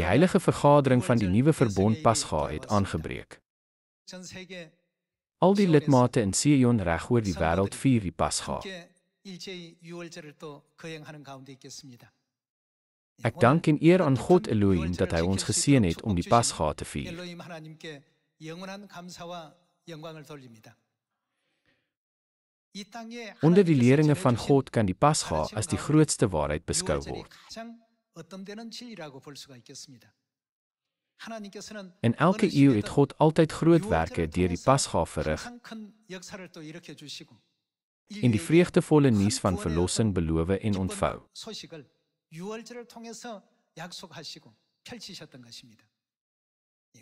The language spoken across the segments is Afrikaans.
Die heilige vergadering van die nuwe verbond Pasga het aangebreek. Al die lidmate in Sion reg oor die wêreld vier die Pasga. Ek dank en eer aan God Elohim dat hy ons geseën het om die Pasga te vier. Onder die leringe van God kan die Pasga as die grootste waarheid beskou word. In elke eeu het God altyd groot werke deur die Pasga verrig en die vreugdevolle nuus van verlossing beloof en ontvou.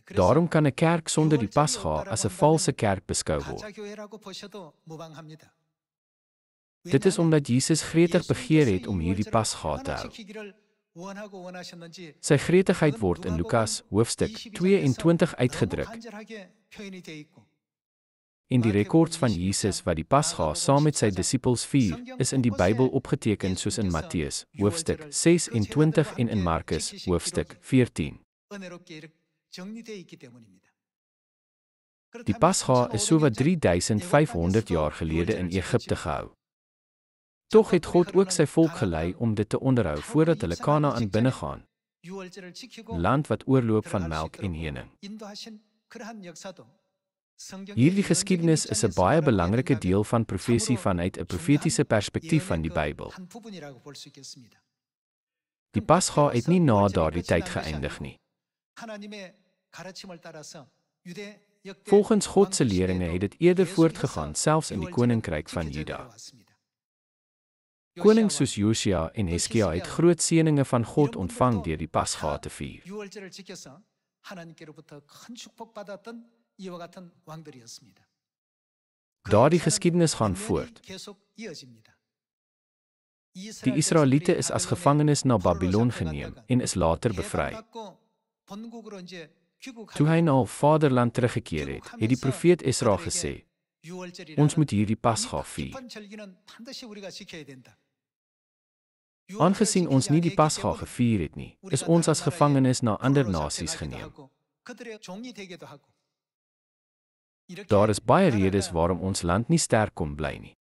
Daarom kan 'n kerk sonder die Pasga as 'n valse kerk beskou word. Dit is omdat Jesus gretig begeer het om hierdie Pasga te hou. Sy gretigheid word in Lukas hoofstuk 22 uitgedruk. En die rekords van Jesus wat die Pasga saam met sy disippels vier, is in die Bybel opgeteken soos in Matteus hoofstuk 26 en in Markus hoofstuk 14. Die Pasga is sowat 3500 jaar gelede in Egipte gehou. Tog het God ook sy volk gelei om dit te onderhou voordat hulle Kanaan binnegaan, land wat oorloop van melk en honing. Hierdie geskiedenis is 'n baie belangrike deel van profesie vanuit 'n profetiese perspektief van die Bybel. Die Pasga het nie na daardie tyd geëindig nie. Volgens God se leringe het dit eerder voortgegaan selfs in die koninkryk van Juda. Konings soos Josia en Heskia het groot seëninge van God ontvang deur die Pasga te vier. Daardie geskiedenis gaan voort. Die Israeliete is as gevangenes na Babylon geneem en is later bevry. Toe hy na vaderland teruggekeer het, het die profeet Esra gesê, ons moet hierdie Pasga vier. Aangesien ons nie die Pasga gevier het nie, is ons as gevangenes na ander nasies geneem. Daar is baie redes waarom ons land nie sterk kon bly nie.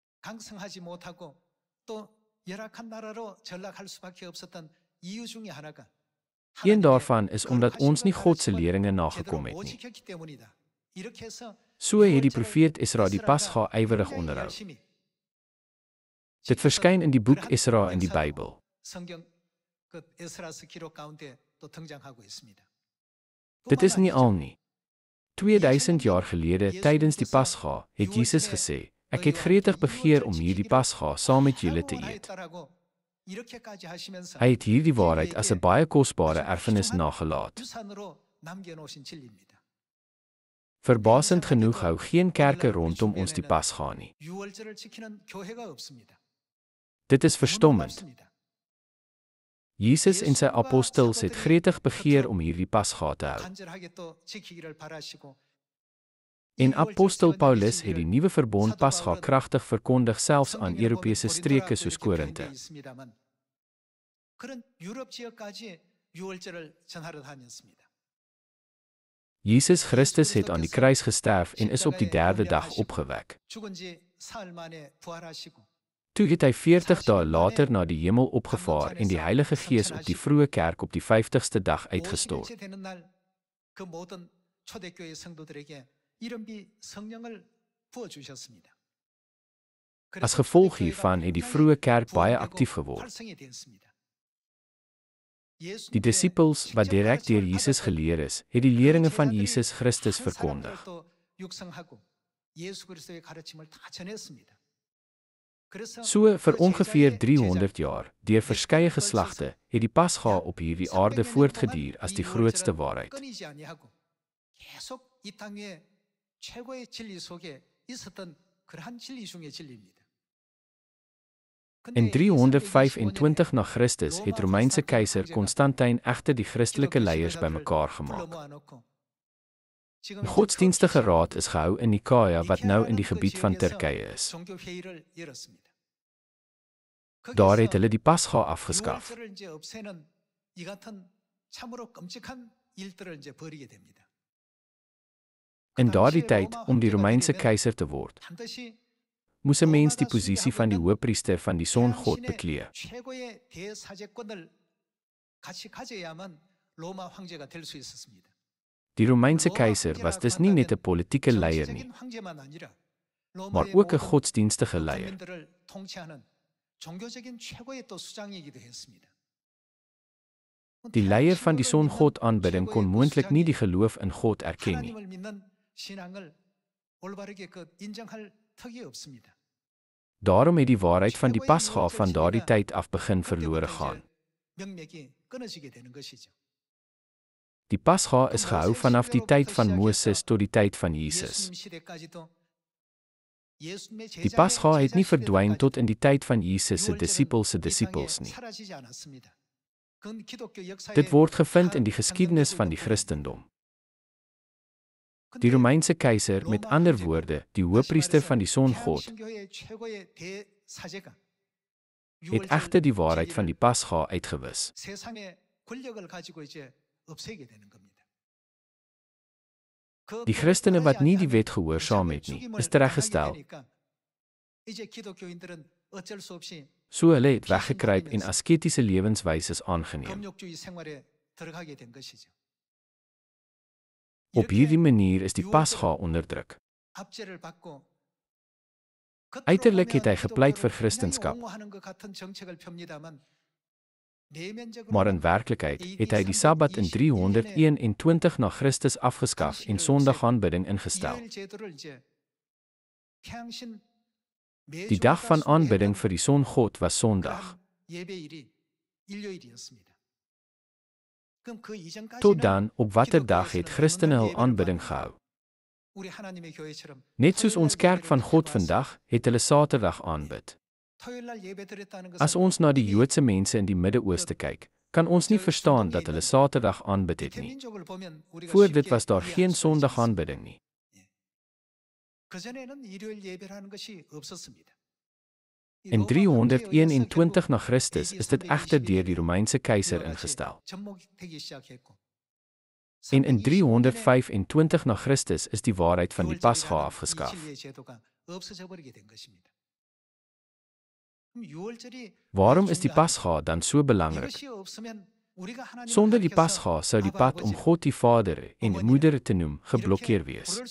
Een daarvan is omdat ons nie God se leringe nagekom het nie. So het die profeet Esra die Pasga ywerig onderhou. Dit verskyn in die boek Esra in die Bybel. Dit is nie al nie. 2000 jaar gelede, tydens die Pasga, het Jesus gesê, ek het gretig begeer om hierdie Pasga saam met julle te eet. Hy het hierdie waarheid as 'n baie kosbare erfenis nagelaat. Verbasend genoeg hou geen kerke rondom ons die Pasga nie. Dit is verstommend. Jesus en sy apostels het gretig begeer om hierdie Pasga te hou. En apostel Paulus het die nuwe verbond Pasga kragtig verkondig selfs aan Europese streke soos Korinte. Jesus Christus het aan die kruis gesterf en is op die 3de dag opgewek. Toe het hy 40 dae later na die hemel opgevaar en die Heilige Gees op die vroeë kerk op die 50ste dag uitgestort. As gevolg hiervan het die vroeë kerk baie aktief geword. Die disippels, wat direk deur Jesus geleer is, het die leringe van Jesus Christus verkondig. So vir ongeveer 300 jaar, deur verskeie geslagte, het die Pasga op hierdie aarde voortgeduur as die grootste waarheid. In 325 na Christus het Romeinse keiser Konstantin egter die Christelike leiers bymekaar gemaak. 'n Godsdienstige raad is gehou in Nikaia wat nou in die gebied van Turkye is. Daar het hulle die Pasga afgeskaf. In daardie tyd, om die Romeinse keiser te word, moes 'n mens die posisie van die hoëpriester van die songod beklee. Die Romeinse keiser was dus nie net 'n politieke leier nie, maar ook 'n godsdienstige leier. Die leier van die songod aanbidding kon moontlik nie die geloof in God erken nie. Daarom het die waarheid van die Pasga van daardie tyd af begin verlore gaan. Die Pasga is gehou vanaf die tyd van Moses tot die tyd van Jesus. Die Pasga het nie verdwyn tot in die tyd van Jesus se disippels nie. Dit word gevind in die geskiedenis van die Christendom. Die Romeinse keiser, met ander woorde, die hoëpriester van die songod, het egter die waarheid van die Pasga uitgewis. Die Christene wat nie die wet gehoorsaam het nie, is tereggestel. So hulle het weggekruip en asketiese lewenswyses aangeneem. Op hierdie manier is die Pasga onderdruk. Uiterlik het hy gepleit vir Christendom, maar in werklikheid het hy die Sabbat in 321 na Christus afgeskaf en Sondagaanbidding ingestel. Die dag van aanbidding vir die songod was Sondag. Tot dan, op watter dag het Christene hul aanbidding gehou? Net soos ons kerk van God vandag, het hulle Saterdag aanbid. As ons na die Joodse mense in die Midde-Ooste kyk, kan ons nie verstaan dat hulle Saterdag aanbid het nie. Voor dit was daar geen Sondagaanbidding nie. In 321 na Christus is dit egter deur die Romeinse keiser ingestel. En in 325 na Christus is die waarheid van die Pasga afgeskaf. Waarom is die Pasga dan so belangrik? Sonder die Pasga sou die pad om God die Vader en die Moeder te noem geblokkeer wees.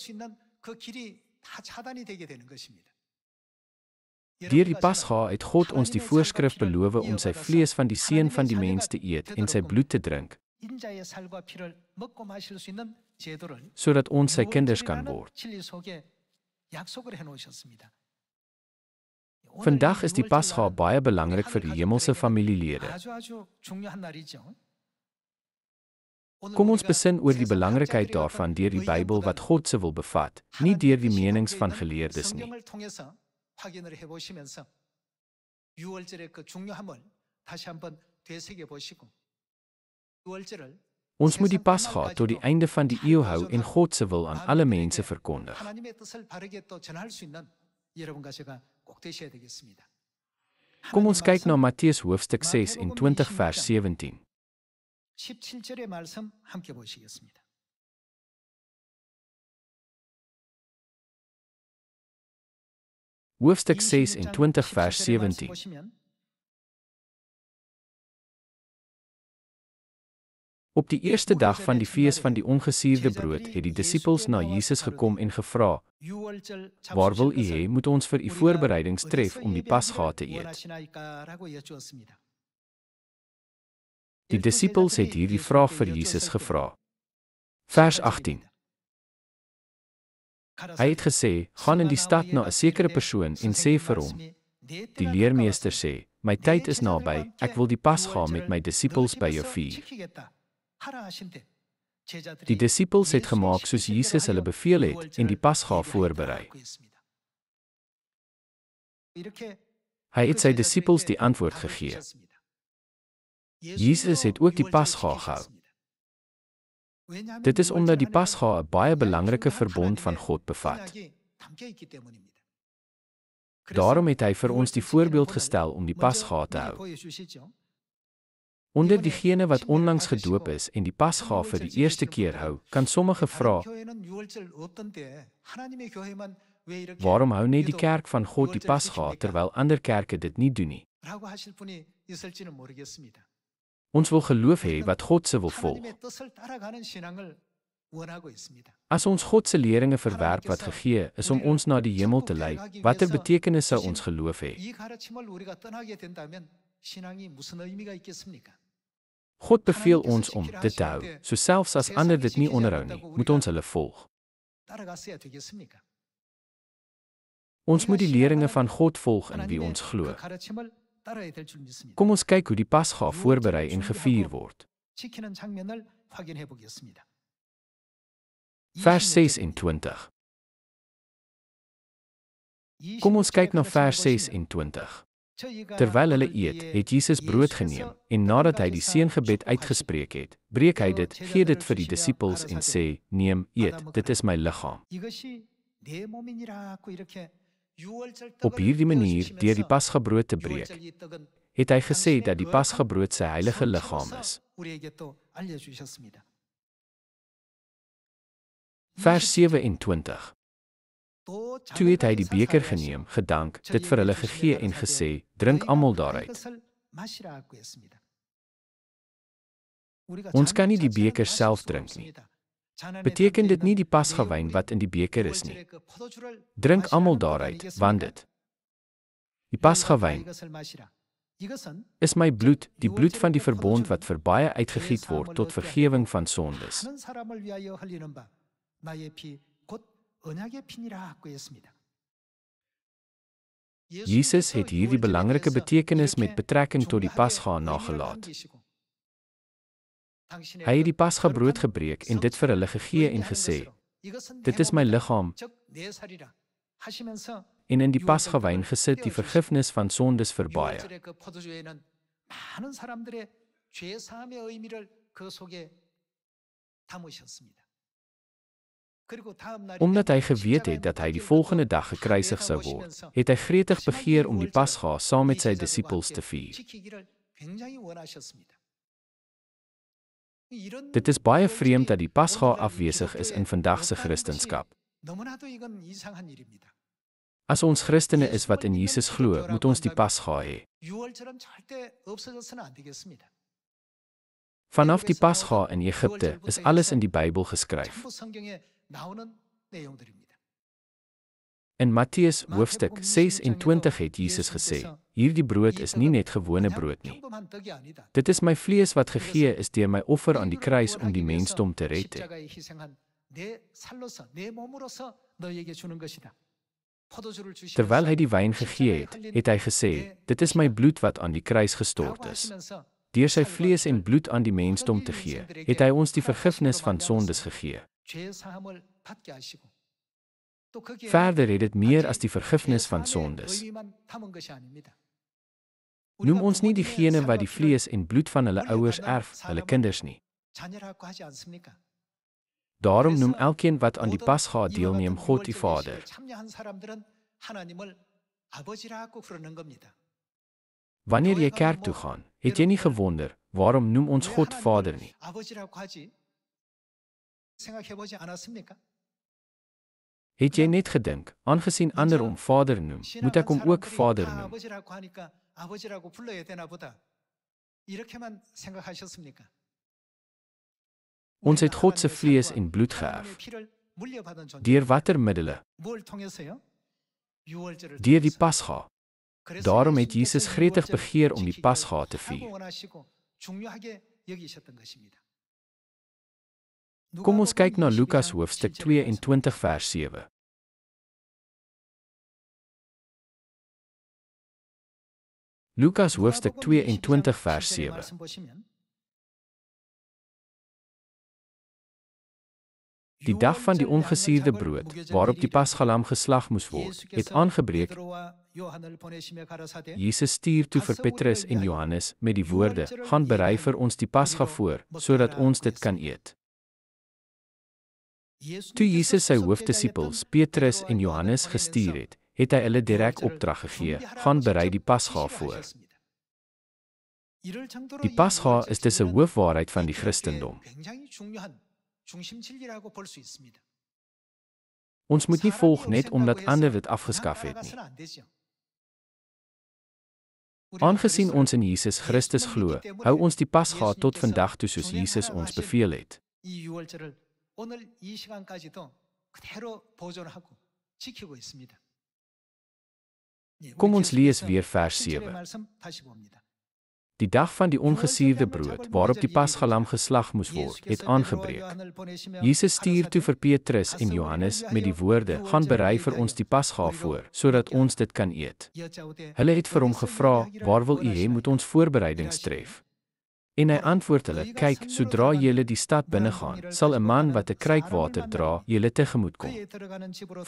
Deur die Pasga het God ons die voorskrif beloof om sy vlees van die seun van die mens te eet en sy bloed te drink, sodat ons sy kinders kan word. Vandag is die Pasga baie belangrik vir die hemelse familielede. Kom ons besin oor die belangrikheid daarvan deur die Bybel wat God se wil bevat, nie deur die menings van geleerdes nie. Ons moet die Pasga tot die einde van die eeu hou en God se wil aan alle mense verkondig. Kom ons kyk na Matteus hoofstuk 26 vers 17. Hoofstuk 26 vers 17. Op die eerste dag van die fees van die ongesuurde brood het die disippels na Jesus gekom en gevra, "Waar wil u hê moet ons vir u voorbereidings tref om die Pasga te eet?" Die disippels het hierdie vraag vir Jesus gevra. Vers 18. Hy het gesê, "Gaan in die stad na 'n sekere persoon en sê vir hom, die leermeester sê, my tyd is naby, ek wil die Pasga met my disippels by jou vier." Die disippels het gemaak soos Jesus hulle beveel het en die Pasga voorberei. Hy het sy disippels die antwoord gegee. Jesus het ook die Pasga gehou. Dit is omdat die Pasga 'n baie belangrike verbond van God bevat. Daarom het hy vir ons die voorbeeld gestel om die Pasga te hou. Onder diegene wat onlangs gedoop is en die Pasga vir die eerste keer hou, kan sommige vra, waarom hou net die kerk van God die Pasga terwyl ander kerke dit nie doen nie? Ons wil geloof hê wat God se wil volg. As ons God se leringe verwerp wat gegee is om ons na die hemel te lei, watter betekenis sou ons geloof hê? God beveel ons om dit te hou, so selfs as ander dit nie onderhou nie, moet ons hulle volg. Ons moet die leringe van God volg in wie ons glo. Kom ons kyk hoe die Pasga voorberei en gevier word. Vers 26. Kom ons kyk na vers 26. Terwyl hulle eet, het Jesus brood geneem, en nadat hy die seëngebed uitgespreek het, breek hy dit, gee dit vir die disippels en sê, neem, eet, dit is my liggaam. Op hierdie manier, deur die Pasgabrood te breek, het hy gesê dat die Pasgabrood sy heilige liggaam is. Vers 27. Toe het hy die beker geneem, gedank, dit vir hulle gegee en gesê, drink almal daaruit. Ons kan nie die beker self drink nie. Beteken dit nie die Pasgawyn wat in die beker is nie? Drink almal daaruit, want dit. Die Pasgawyn is my bloed, die bloed van die verbond wat vir baie uitgegiet word tot vergewing van sondes. Jesus het hierdie belangrike betekenis met betrekking tot die Pasga nagelaat. Hy het die Pasgabrood gebreek en dit vir hulle gegee en gesê, dit is my liggaam, en in die Pasgawyn gesit die vergifnis van sondes vir baie. Omdat hy geweet het dat hy die volgende dag gekruisig sou word, het hy gretig begeer om die Pasga saam met sy disippels te vier. Dit is baie vreemd dat die Pasga afwesig is in vandag se Christendom. As ons Christene is wat in Jesus glo, moet ons die Pasga hê. Vanaf die Pasga in Egipte is alles in die Bybel geskryf. In Matteus hoofstuk 26 het Jesus gesê, hierdie brood is nie net gewone brood nie. Dit is my vlees wat gegee is deur my offer aan die kruis om die mensdom te red. Terwyl hy die wyn gegee het, het hy gesê, dit is my bloed wat aan die kruis gestort is. Deur sy vlees en bloed aan die mensdom te gee, het hy ons die vergifnis van sondes gegee. Verder het dit meer as die vergifnis van sondes. Noem ons nie diegene wat die vlees en bloed van hulle ouers erf, hulle kinders nie. Daarom noem elkeen wat aan die Pasga deelneem God die Vader. Wanneer jy kerk toe gaan, het jy nie gewonder, waarom noem ons God Vader nie? Het jy net gedink, aangesien ander om Vader noem, moet ek hom ook Vader noem? Ons het God se vlees en bloed geërf. Deur watter middele? Deur die Pasga. Daarom het Jesus gretig begeer om die Pasga te vier. Kom ons kyk na Lukas hoofstuk 22 vers 7. Lukas hoofstuk 22 vers 7. Die dag van die ongesuurde brood, waarop die Pasgalam geslag moes word, het aangebreek. Jesus stuur toe vir Petrus en Johannes met die woorde, gaan berei vir ons die Pasga voor, sodat ons dit kan eet. Toe Jesus sy hoofdisippels, Petrus en Johannes gestuur het, het hy hulle direk opdrag gegee, gaan berei die Pasga voor. Die Pasga is dus 'n hoofwaarheid van die Christendom. Ons moet nie volg net omdat ander dit afgeskaf het nie. Aangesien ons in Jesus Christus glo, hou ons die Pasga tot vandag toe soos Jesus ons beveel het. Kom ons lees weer vers 7. Die dag van die ongesuurde brood, waarop die Pasgalam geslag moes word, het aangebreek. Jesus stuur toe vir Petrus en Johannes met die woorde: "Gaan berei vir ons die Pasga voor, sodat ons dit kan eet." Hulle het vir hom gevra: "Waar wil u hê moet ons voorbereidings tref?" En hy antwoord hulle: "Kyk, sodra julle die stad binnegaan, sal 'n man wat 'n kruik water dra, julle tegemoet kom.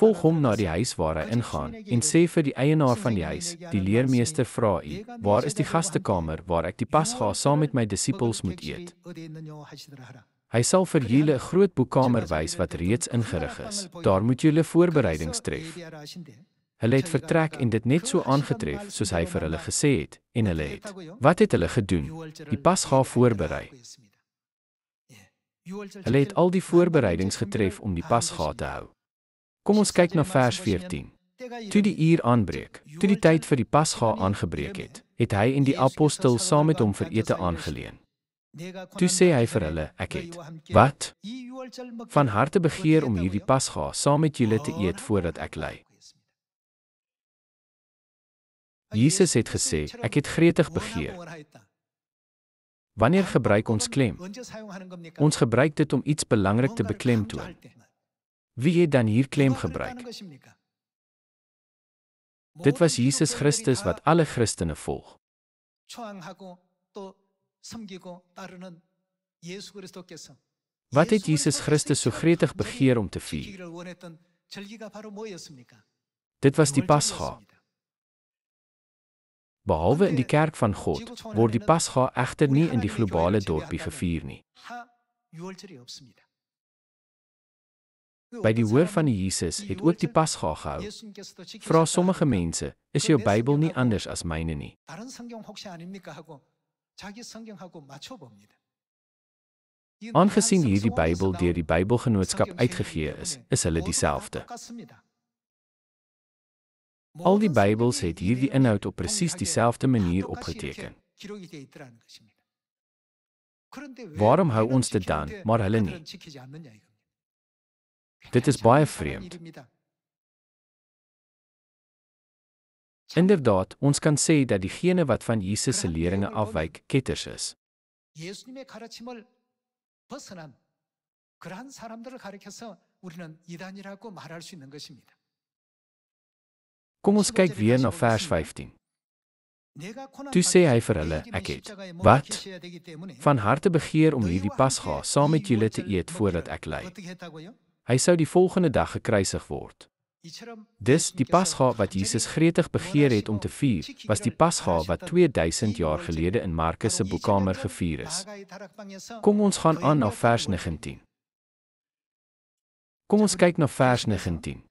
Volg hom na die huis waar hy ingaan en sê vir die eienaar van die huis: Die leermeester vra u, waar is die gastekamer waar ek die Pasga saam met my disippels moet eet? Hy sal vir julle 'n groot boekamer wys wat reeds ingerig is. Daar moet julle voorbereidings tref." Hulle het vertrek en dit net so aangetref soos hy vir hulle gesê het, en hulle het. Wat het hulle gedoen? Die Pasga voorberei. Hulle het al die voorbereidings getref om die Pasga te hou. Kom ons kyk na vers 14. Toe die uur aanbreek, toe die tyd vir die Pasga aangebreek het, het hy en die apostel saam met hom vir ete aangeleen. Toe sê hy vir hulle: "Ek het, wat? Van harte begeer om hierdie Pasga saam met julle te eet voordat ek ly." Jesus het gesê: "Ek het gretig begeer." Wanneer gebruik ons klem? Ons gebruik dit om iets belangrik te beklemtoon. Wie het dan hier klem gebruik? Dit was Jesus Christus wat alle Christene volg. Wat het Jesus Christus so gretig begeer om te vier? Dit was die Pasga. Behalwe in die kerk van God, word die Pasga egter nie in die globale dorpie gevier nie. By die hoor van die Jesus het ook die Pasga gehou. Vra sommige mense: "Is jou Bybel nie anders as myne nie?" Aangesien hierdie Bybel deur die Bybelgenootskap uitgegee is hulle dieselfde. Al die Bybels het hierdie inhoud op presies dieselfde manier opgeteken. Waarom hou ons dit dan, maar hulle nie? Dit is baie vreemd. Inderdaad, ons kan sê dat diegene wat van Jesus se leringe afwyk, ketters is. Kom ons kyk weer na vers 15. Toe sê hy vir hulle: "Ek het, wat? Van harte begeer om hierdie Pasga saam met julle te eet voordat ek ly." Hy sou die volgende dag gekruisig word. Dis die Pasga wat Jesus gretig begeer het om te vier, was die Pasga wat 2000 jaar gelede in Markus se boekamer gevier is. Kom ons gaan aan na vers 19. Kom ons kyk na vers 19.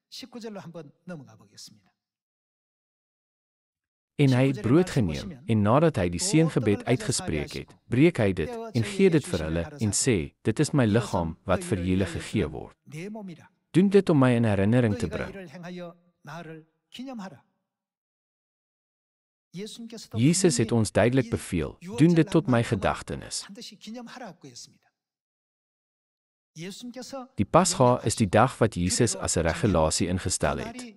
En hy het brood geneem, en nadat hy die seëngebed uitgespreek het, breek hy dit, en gee dit vir hulle, en sê: "Dit is my liggaam, wat vir julle gegee word. Doen dit om my in herinnering te bring." Jesus het ons duidelik beveel: "Doen dit tot my gedagtenis." Die Pasga is die dag wat Jesus as 'n regulasie ingestel het.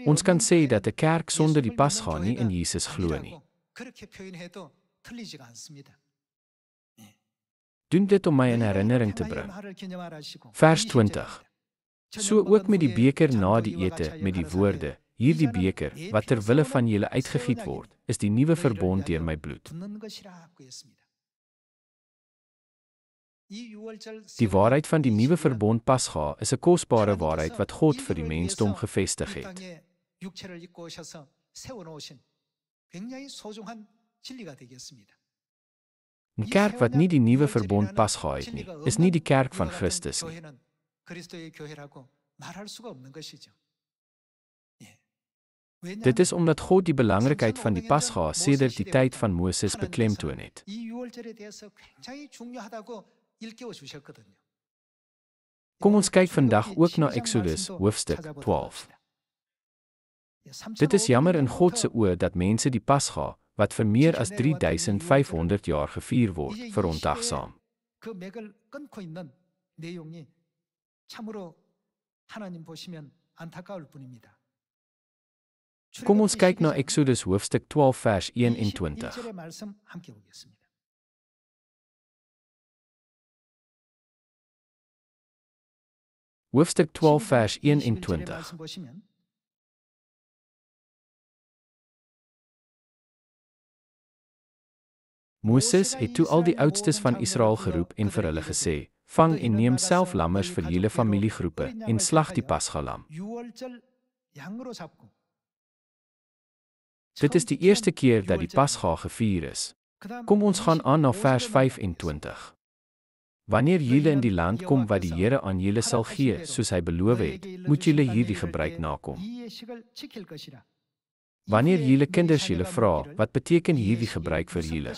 Ons kan sê dat 'n kerk sonder die Pasga nie in Jesus glo nie. Doen dit om my in herinnering te bring. Vers 20. So ook met die beker na die ete met die woorde: "Hierdie beker, wat ter wille van julle uitgegiet word, is die nuwe verbond deur my bloed." Die waarheid van die nuwe verbond Pasga is 'n kosbare waarheid wat God vir die mensdom gevestig het. 'n Kerk wat nie die nuwe verbond Pasga het nie, is nie die kerk van Christus nie. Dit is omdat God die belangrikheid van die Pasga sedert die tyd van Moses beklemtoon het. 이 유월절에 대해서 굉장히 중요하다고 일깨워 주셨거든요. Kom ons kyk vandag ook na Exodus hoofstuk 12. Dit is jammer in God se oë dat mense die Pasga, wat vir meer as 3500 jaar gevier word, verontagsaam. 그 맥을 끊고 있는 내용이 참으로 하나님 보시면 안타까울 뿐입니다. Kom ons kyk na Exodus hoofstuk 12 vers 21. 21절의 말씀 함께 보겠습니다. Hoofstuk 12 vers 21절의 21. 말씀 보시면 Moses het toe al die oudstes van Israel geroep en vir hulle gesê: "Vang en neem self lammers vir julle familiegroepe en slag die Pasgalam." 유월절 양으로 잡고 Dit is die eerste keer dat die Pasga gevier is. Kom ons gaan aan na vers 25. Wanneer julle in die land kom wat die Here aan julle sal gee, soos hy beloof het, moet julle hierdie gebruik nakom. 이 예식을 지킬 것이라. Wanneer julle kinders julle vra, wat beteken hierdie gebruik vir julle?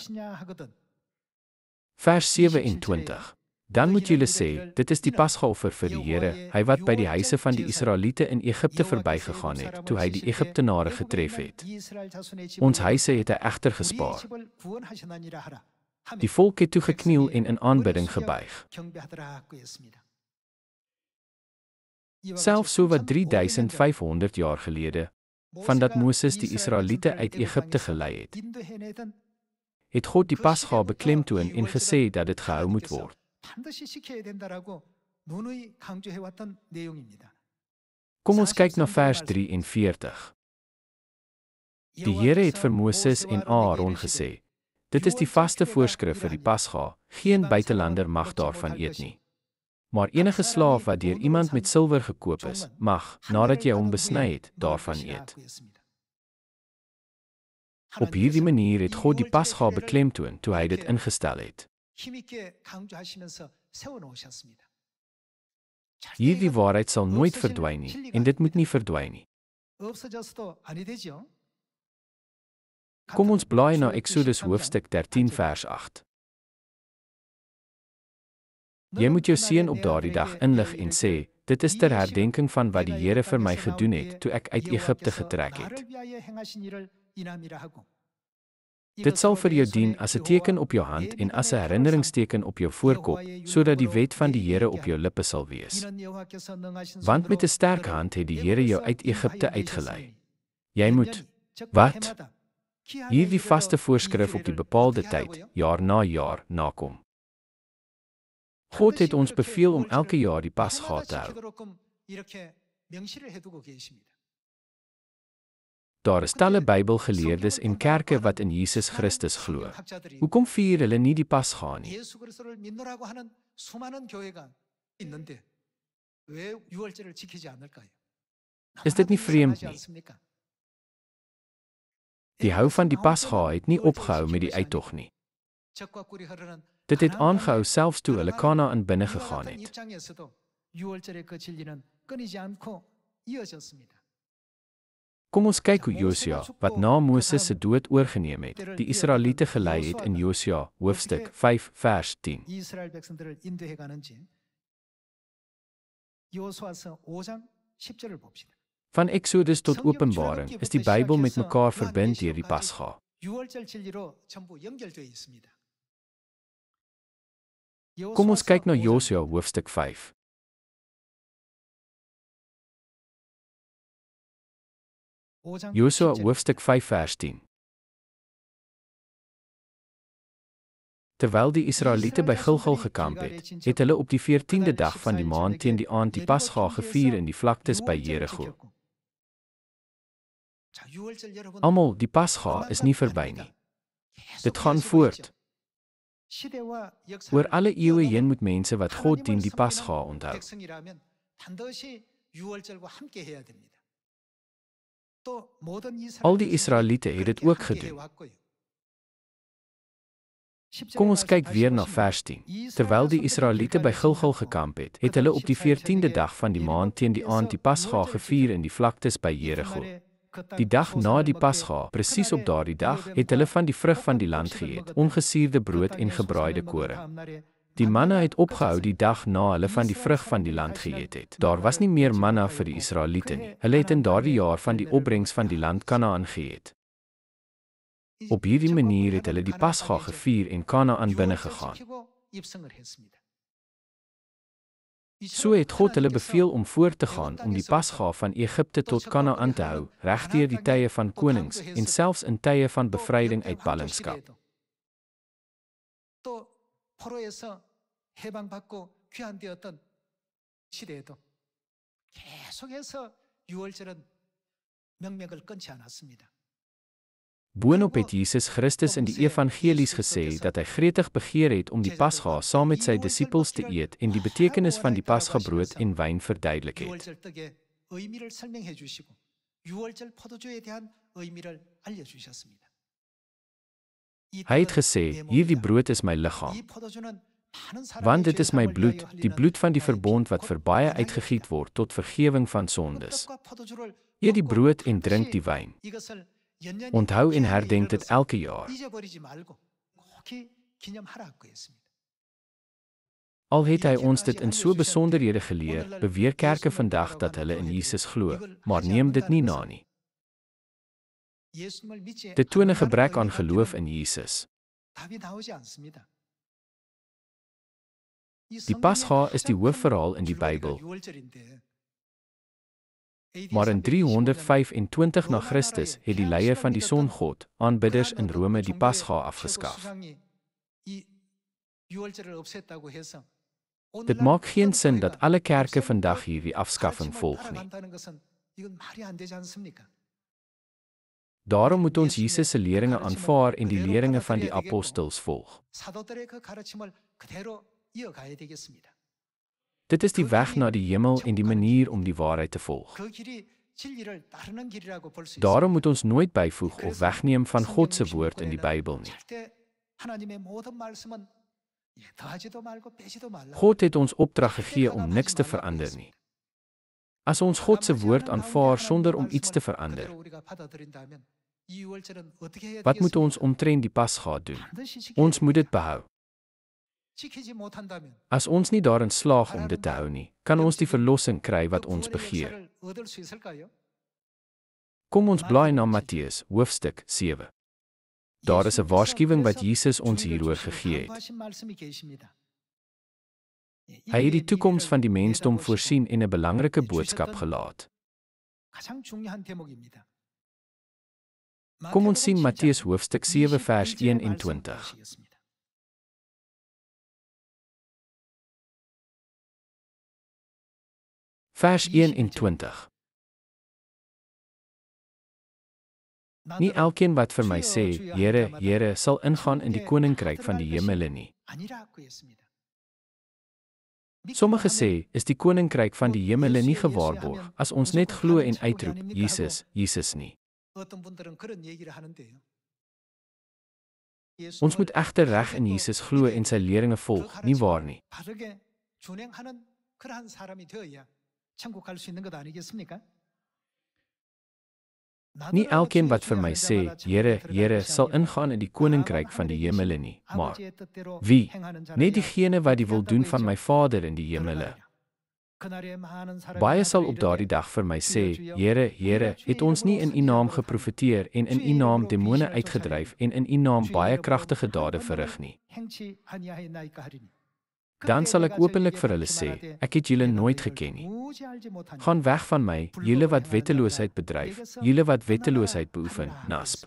Vers 27. Dan moet julle sê, dit is die Pasgaoffer vir die Here, hy wat by die huise van die Israeliete in Egipte verbygegaan het, toe hy die Egiptenare getref het. Ons huise het hy egter gespaar. Die volk het toe gekniel en in aanbidding gebuig. Selfs so wat 3500 jaar gelede, vandat Moses die Israeliete uit Egipte gelei het, het God die Pasga beklemtoon en gesê dat dit gehou moet word. 반드시 지켜야 된다라고 누누이 강조해 왔던 내용입니다. Kom ons kyk na vers 43. Die Here het vir Moses en Aaron gesê: "Dit is die vaste voorskrif vir die Pasga, geen buitelander mag daarvan eet nie. Maar enige slaaf wat deur iemand met silwer gekoop is, mag, nadat jy hom besny het, daarvan eet." Op hierdie manier het God die Pasga beklemtoon toe hy dit ingestel het. 힘있게 강조하시면서 세워 놓으셨습니다. Hierdie waarheid sal nooit verdwyn nie, en dit moet nie verdwyn nie. 없어져서도 아니 되죠. Kom ons blaai na Exodus hoofstuk 13 vers 8. Jy moet jou seun op daardie dag inlig en sê: "Dit is ter herdenking van wat die Here vir my gedoen het toe ek uit Egipte getrek het." Dit sal vir jou dien as 'n teken op jou hand en as 'n herinneringsteken op jou voorkop, sodat die wet van die Here op jou lippe sal wees. Want met 'n sterk hand het die Here jou uit Egipte uitgelei. Jy moet, wat? Hierdie vaste voorskrif op die bepaalde tyd, jaar na jaar, nakom. God het ons beveel om elke jaar die Pasga te hou. Daar is talle Bybelgeleerdes en kerke wat in Jesus Christus glo. Hoekom vier hulle nie die Pasga nie? 예수 그리스도를 믿노라고 하는 수많은 교회가 있는데 왜 유월절을 지키지 않을까요? Is dit nie vreemd nie? Die hou van die Pasga het nie opgehou met die uittog nie. Dit het aangehou selfs toe hulle Kanaan binne gegaan het. 유월절의 그 진리는 끊이지 않고 이어졌습니다. Kom ons kyk hoe Josua, wat na Moses se dood oorgeneem het, die Israeliete gelei het in Josua hoofstuk 5 vers 10. 이스라엘 백성들을 인도해 가는지 여호수아서 5장 10절을 봅시다. Van Exodus tot Openbaring is die Bybel met mekaar verbind deur die Pasga. 유월절 진리로 전부 연결되어 있습니다. Kom ons kyk na Josua hoofstuk 5. Josua hoofstuk 5 vers 10. Terwyl die Israeliete by Gilgal gekamp het, het hulle op die 14de dag van die maand teen die aand die Pasga gevier in die vlaktes by Jerigo. Almal, die Pasga is nie verby nie. Dit gaan voort. Oor alle eeue heen moet mense wat God dien die Pasga onthou. Al die Israeliete het dit ook gedoen. Kom ons kyk weer na vers 10. Terwyl die Israeliete by Gilgal gekamp het, het hulle op die 14de dag van die maand teen die aand die Pasga gevier in die vlaktes by Jerigo. Die dag na die Pasga, presies op daardie dag, het hulle van die vrug van die land geëet, ongesuurde brood en gebraaide koring. Die manna het opgehou die dag na hulle van die vrug van die land geëet het. Daar was nie meer manna vir die Israeliete nie. Hulle het in daardie jaar van die opbrengs van die land Kanaan geëet. Op hierdie manier het hulle die Pasga gevier en Kanaan binne gegaan. So het God hulle beveel om voort te gaan om die Pasga van Egipte tot Kanaan te hou, regdeur die tye van konings en selfs in tye van bevryding uit ballingskap. 또 포로에서 해방받고 귀환되었던 시대에도 계속해서 유월절은 명맥을 끊지 않았습니다. Boonop het Jesus Christus in die evangelies gesê dat hy gretig begeer het om die Pasga saam met sy disippels te eet en die betekenis van die Pasga brood en wyn verduidelik het. 유월절 떡의 의미를 설명해 주시고 유월절 포도주에 대한 의미를 알려 주셨습니다. Hy het gesê, hierdie brood is my liggaam, want dit is my bloed, die bloed van die verbond wat vir baie uitgegiet word tot vergewing van sondes. Eet die brood en drink die wyn. Onthou en herdenk dit elke jaar. Al het hy ons dit in so besonderhede geleer, beweer kerke vandag dat hulle in Jesus glo, maar neem dit nie na nie. Dit toon 'n gebrek aan geloof in Jesus. Die Pasga is die hoofverhaal in die Bybel. Maar in 325 na Christus het die leier van die songod, aanbidders in Rome, die Pasga afgeskaf. Dit maak geen sin dat alle kerke vandag hierdie afskaffing volg nie. Daarom moet ons Jesus se leringe aanvaar en die leringe van die apostels volg. Dit is die weg na die hemel en die manier om die waarheid te volg. Daarom moet ons nooit byvoeg of wegneem van God se woord in die Bybel nie. God het ons opdrag gegee om niks te verander nie. As ons God se woord aanvaar sonder om iets te verander, wat moet ons omtrent die Pasga doen? Ons moet dit behou. As ons nie daarin slaag om dit te hou nie, kan ons die verlossing kry wat ons begeer. Kom ons blaai na Matteus, hoofstuk 7. Daar is 'n waarskuwing wat Jesus ons hieroor gegee het. Hy het die toekoms van die mensdom voorsien en 'n belangrike boodskap gelaat. Kom ons sien Matteus hoofstuk 7 vers 21. Vers 21. Nie elkeen wat vir my sê, Here, Here, sal ingaan in die koninkryk van die hemele nie. Sommige sê, is die koninkryk van die hemele nie gewaarborg as ons net glo en uitroep, Jesus, Jesus nie. Ons moet egter reg in Jesus glo en sy leringe volg, nie waar nie? Nie elkeen wat vir my sê, Here, Here, sal ingaan in die koninkryk van die hemele nie, maar wie? Net diegene wat die wil doen van my Vader in die hemele. Baie sal op daardie dag vir my sê, Here, Here, het ons nie in U naam geprofeteer en in U naam demone uitgedryf en in U naam baie kragtige dade verrig nie? Dan sal ek openlik vir hulle sê, ek het julle nooit geken nie. Gaan weg van my, julle wat wetteloosheid bedryf, julle wat wetteloosheid beoefen, nasp.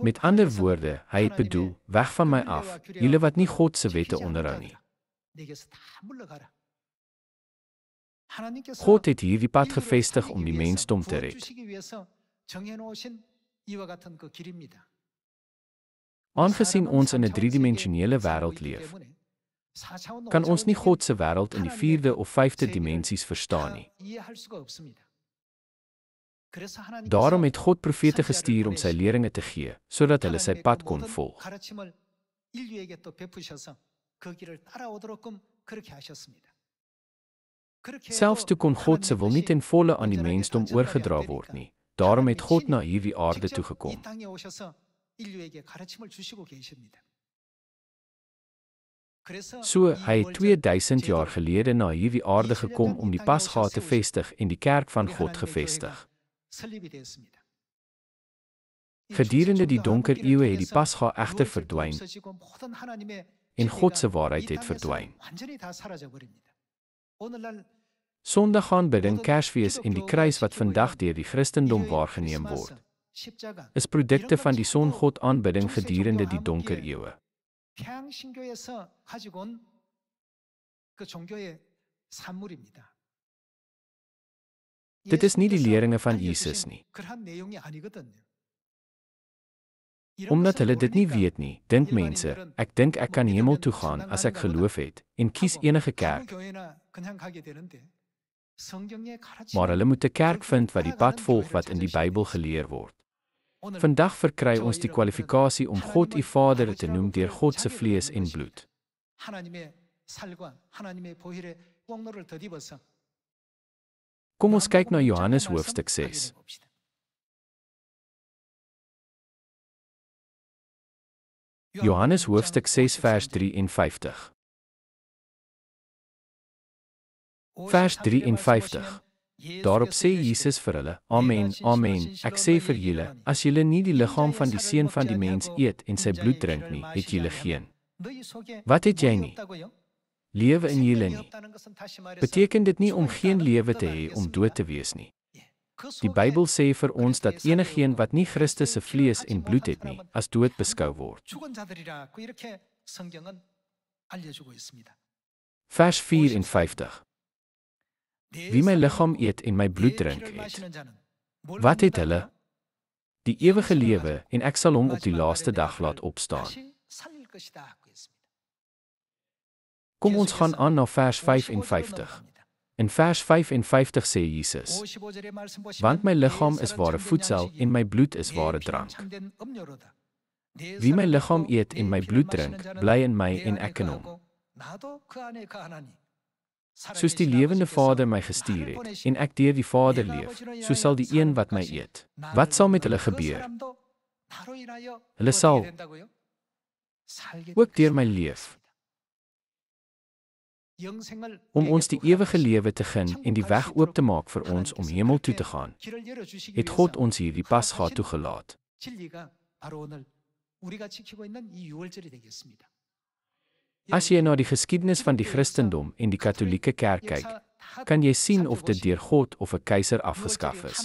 Met ander woorde, hy het bedoel, weg van my af, julle wat nie God se wette onderhou nie. God het hierdie pad gevestig om die mensdom te red. Aangesien ons in 'n driedimensionele wêreld leef, kan ons nie God se wêreld in die 4de of 5de dimensies verstaan nie. Daarom het God profete gestuur om sy leringe te gee, sodat hulle sy pad kon volg. 그렇게 Selfs toe kon God se wil nie ten volle aan die 온전하게 mensdom 전달하게 oorgedra 안 word 되니까 nie. Daarom het 하나님의 God 신이 na hierdie aarde toe 직접 이 gekom. 땅에 오셔서 인류에게 가르침을 주시고 계십니다. 그래서 So, 이 hy het 유월절 2000 jaar 제도를 gelede na hierdie aarde 2000년 gekom 전 om 이 die 땅에 pasga 오셔 te 세우시고 vestig en die kerk van 우리 God 하나님의 gevestig. 교회가 설립이 되었습니다. 이 Gedurende die 충성과 donker 황금기를 eeue het die 통해서 pasga egter 유월절도 verdwyn 없어지고 모든 하나님의 en God se 진리가 이 waarheid het 땅에서 verdwyn. 완전히 다 사라져 버립니다. 오늘날 Sondaganbidding, 모든 Kersfees en die 기독교가 kruis wat 지키고 vandag 있는 deur die Christendom 일요일 waargeneem 크리스마스, word, 십자가 is produkte 이런 건 van die 전부 son-God aanbidding 중세 gedurende 종교 die donker 암흑기에 eeue. 태양신교에서 가지고 온 그 종교의 산물입니다. Dit is nie die 예수님께서 leringe van 알려주신 Jesus nie. 그러한 내용이 아니거든요. 이런 Omdat 것을 hulle dit nie 모르니까 weet nie, dink mense, ek dink ek kan hemel toe gaan as ek geloof het, en kies enige 아무 kerk, 교회나 그냥 가게 되는데 성경의 maar hulle 가르침은 moet 'n kerk vind wat die pad 따라가는 volg 교회를 wat in die 찾으셔야 Bybel 되겠습니다. geleer word. 오늘 Vandag verkry 저와 ons die 여러분들은 kwalifikasie om God U Vader te 하나님을 noem deur 아버지라고 God se 부를 vlees 자격을 en 얻는 bloed. 하나님의 살과 하나님의 보혈의 공로를 덧입어서 Kom ons kyk na 요한복음 Johannes 6장 hoofstuk 말씀 6. 확인해 봅시다. Johannes 요한복음 hoofstuk 6장 6 vers 53. Vers 53. Daarop sê Jesus vir hulle: Amen, amen, ek sê vir julle, as julle nie die liggaam van die seun van die mens eet en sy bloed drink nie, het julle geen. Wat het jy nie? Lewe in julle nie. Beteken dit nie om geen lewe te hê om dood te wees nie. Die Bybel sê vir ons dat enigeen wat nie Christus se vlees en bloed het nie, as dood beskou word. 죽은 자들이라고 이렇게 성경은 알려주고 있습니다. Vers 54. Wie my liggaam eet en my bloed drink het, wat het hulle? Die ewige lewe en ek sal hom op die laaste dag laat opstaan. Kom ons gaan aan na vers 55. In vers 55 sê Jesus: Want my liggaam is ware voedsel en my bloed is ware drank. Wie my liggaam eet en my bloed drink, bly in my en ek in hom. Soos die lewende Vader my gestuur het en ek deur die Vader leef, so sal die een wat my eet. Wat sal met hulle gebeur? Hulle sal ook deur my leef. Om ons die ewige lewe te gun en die weg oop te maak vir ons om hemel toe te gaan, het God ons hierdie pasga toegelaat. As jy na die geskiedenis van die Christendom en die Katolieke Kerk kyk, kan jy sien of dit deur God of 'n keiser afgeskaf is.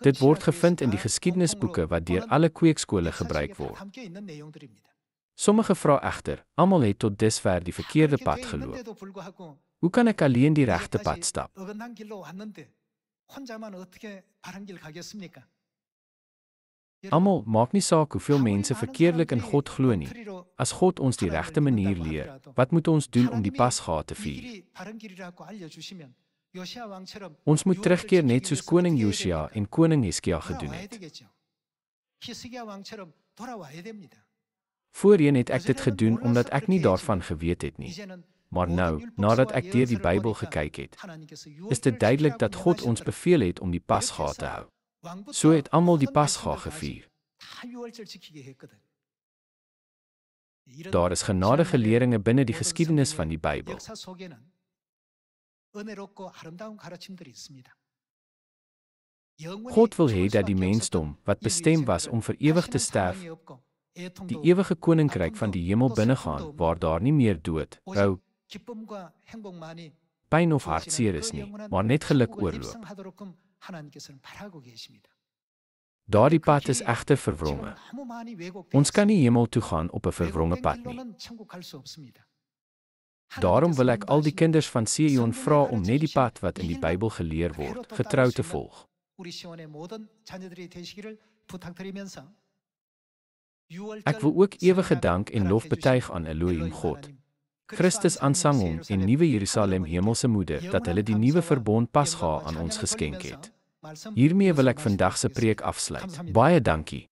Dit word gevind in die geskiedenisboeke wat deur alle kweekskole gebruik word. Sommige vra egter, almal het tot dusver die verkeerde pad geloop. Hoe kan ek alleen die regte pad stap? Almal, maak nie saak hoeveel mense verkeerlik in God glo nie. As God ons die regte manier leer, wat moet ons doen om die pasga te vier? Ons moet terugkeer net soos koning Josia en koning Hizkia gedoen het. Voorheen het ek dit gedoen omdat ek nie daarvan geweet het nie. Maar nou, nadat ek deur die Bybel gekyk het, is dit duidelik dat God ons beveel het om die pasga te hou. So het almal die pasga gevier. Daar is genadige leringe binne die geskiedenis van die Bybel. God wil hê dat die mensdom, wat bestem was om vir ewig te sterf, die ewige koninkryk van die hemel binnegaan, waar daar nie meer dood, rou, pyn of hartseer is nie, maar net geluk oorloop. Daardie pad is egter verwronge. Ons kan nie hemel toe gaan op 'n verwronge pad nie. Daarom wil ek al die kinders van Sion vra om net die pad wat in die Bybel geleer word, getrou te volg. Ek wil ook ewige dank en lof betuig aan Elohim God, Christus aansang hom en Nuwe Jerusalem hemelse moeder, dat hulle die nuwe verbond pasga aan ons geskenk het. Hiermee wil ek vandag se preek afsluit. Baie dankie.